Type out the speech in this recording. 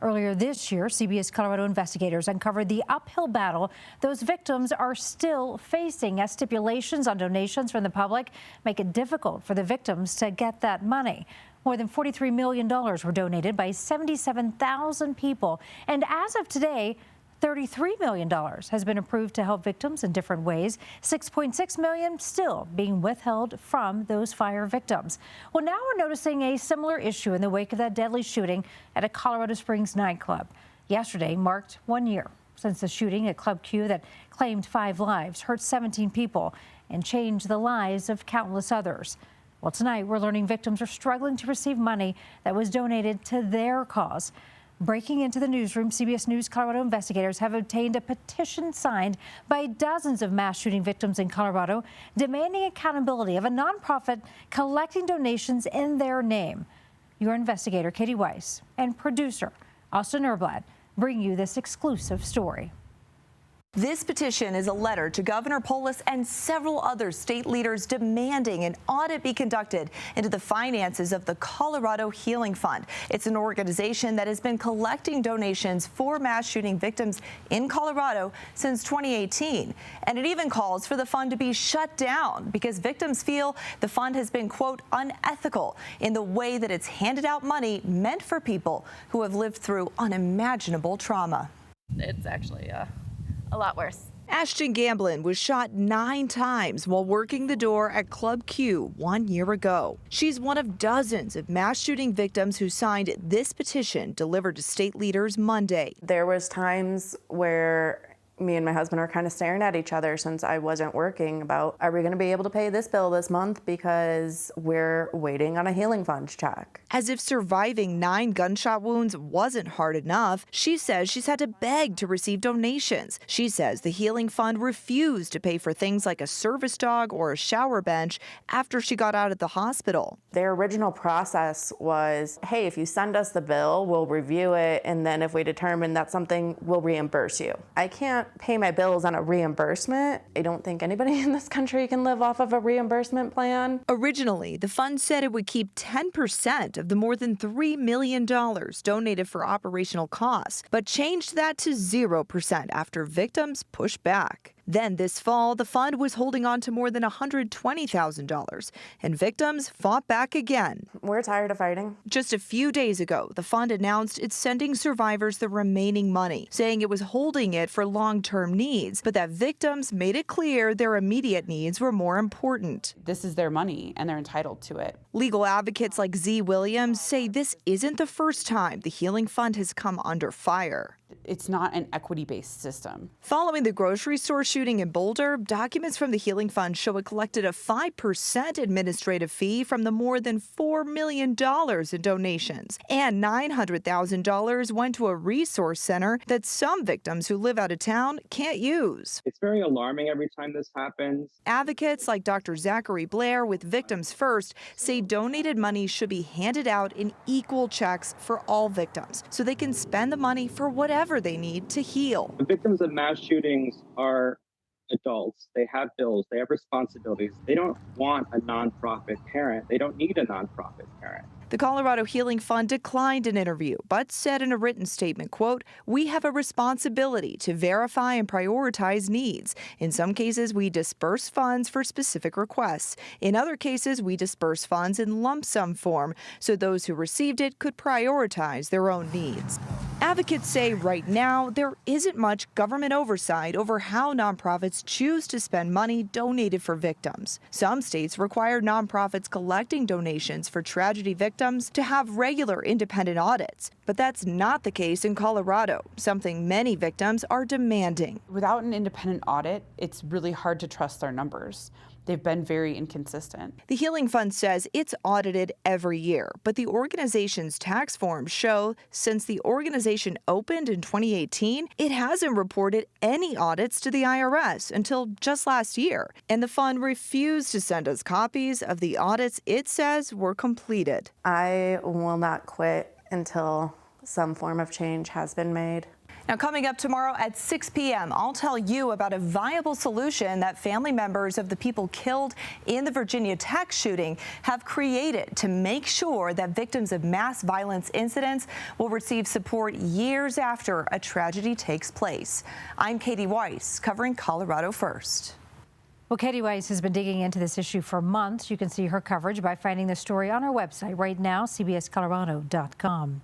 Earlier this year, CBS Colorado investigators uncovered the uphill battle those victims are still facing as stipulations on donations from the public make it difficult for the victims to get that money. More than $43 million were donated by 77,000 people. And as of today, $33 million has been approved to help victims in different ways. $6.6 million still being withheld from those fire victims. Well, now we're noticing a similar issue in the wake of that deadly shooting at a Colorado Springs nightclub. Yesterday marked 1 year since the shooting at Club Q that claimed 5 lives, hurt 17 people, and changed the lives of countless others. Well, tonight we're learning victims are struggling to receive money that was donated to their cause. Breaking into the newsroom, CBS News Colorado investigators have obtained a petition signed by dozens of mass shooting victims in Colorado, demanding accountability of a nonprofit collecting donations in their name. Your investigator, Katie Weiss, and producer, Austin Erblad, bring you this exclusive story. This petition is a letter to Governor Polis and several other state leaders demanding an audit be conducted into the finances of the Colorado Healing Fund. It's an organization that has been collecting donations for mass shooting victims in Colorado since 2018. And it even calls for the fund to be shut down because victims feel the fund has been, quote, unethical in the way that it's handed out money meant for people who have lived through unimaginable trauma. It's actually a lot worse. Ashton Gamblin was shot 9 times while working the door at Club Q 1 year ago. She's one of dozens of mass shooting victims who signed this petition delivered to state leaders Monday. There was times where me and my husband are kind of staring at each other since I wasn't working about, are we going to be able to pay this bill this month because we're waiting on a healing fund check? As if surviving 9 gunshot wounds wasn't hard enough, she says she's had to beg to receive donations. She says the healing fund refused to pay for things like a service dog or a shower bench after she got out of the hospital. Their original process was, hey, if you send us the bill, we'll review it, and then if we determine that's something, we'll reimburse you. I can't pay my bills on a reimbursement. I don't think anybody in this country can live off of a reimbursement plan. Originally, the fund said it would keep 10% of the more than $3 million donated for operational costs, but changed that to 0% after victims pushed back. Then this fall, the fund was holding on to more than $120,000, and victims fought back again. We're tired of fighting. Just a few days ago, the fund announced it's sending survivors the remaining money, saying it was holding it for long-term needs, but that victims made it clear their immediate needs were more important. This is their money, and they're entitled to it. Legal advocates like Z. Williams say this isn't the first time the Healing Fund has come under fire. It's not an equity-based system. Following the grocery store shooting in Boulder, documents from the Healing Fund show it collected a 5% administrative fee from the more than $4 million in donations. And $900,000 went to a resource center that some victims who live out of town can't use. It's very alarming every time this happens. Advocates like Dr. Zachary Blair with Victims First say donated money should be handed out in equal checks for all victims so they can spend the money for whatever they need to heal. The victims of mass shootings are adults. They have bills. They have responsibilities. They don't want a nonprofit parent. They don't need a nonprofit parent. The Colorado Healing Fund declined an interview, but said in a written statement, quote, "We have a responsibility to verify and prioritize needs. In some cases, we disperse funds for specific requests. In other cases, we disperse funds in lump sum form, so those who received it could prioritize their own needs." Advocates say right now there isn't much government oversight over how nonprofits choose to spend money donated for victims. Some states require nonprofits collecting donations for tragedy victims to have regular independent audits. But that's not the case in Colorado, something many victims are demanding. Without an independent audit, it's really hard to trust their numbers. They've been very inconsistent. The Healing Fund says it's audited every year, but the organization's tax forms show since the organization opened in 2018, it hasn't reported any audits to the IRS until just last year. And the fund refused to send us copies of the audits it says were completed. I will not quit until some form of change has been made. Now, coming up tomorrow at 6 p.m., I'll tell you about a viable solution that family members of the people killed in the Virginia Tech shooting have created to make sure that victims of mass violence incidents will receive support years after a tragedy takes place. I'm Katie Weiss, covering Colorado First. Well, Katie Weiss has been digging into this issue for months. You can see her coverage by finding the story on our website right now, cbscolorado.com.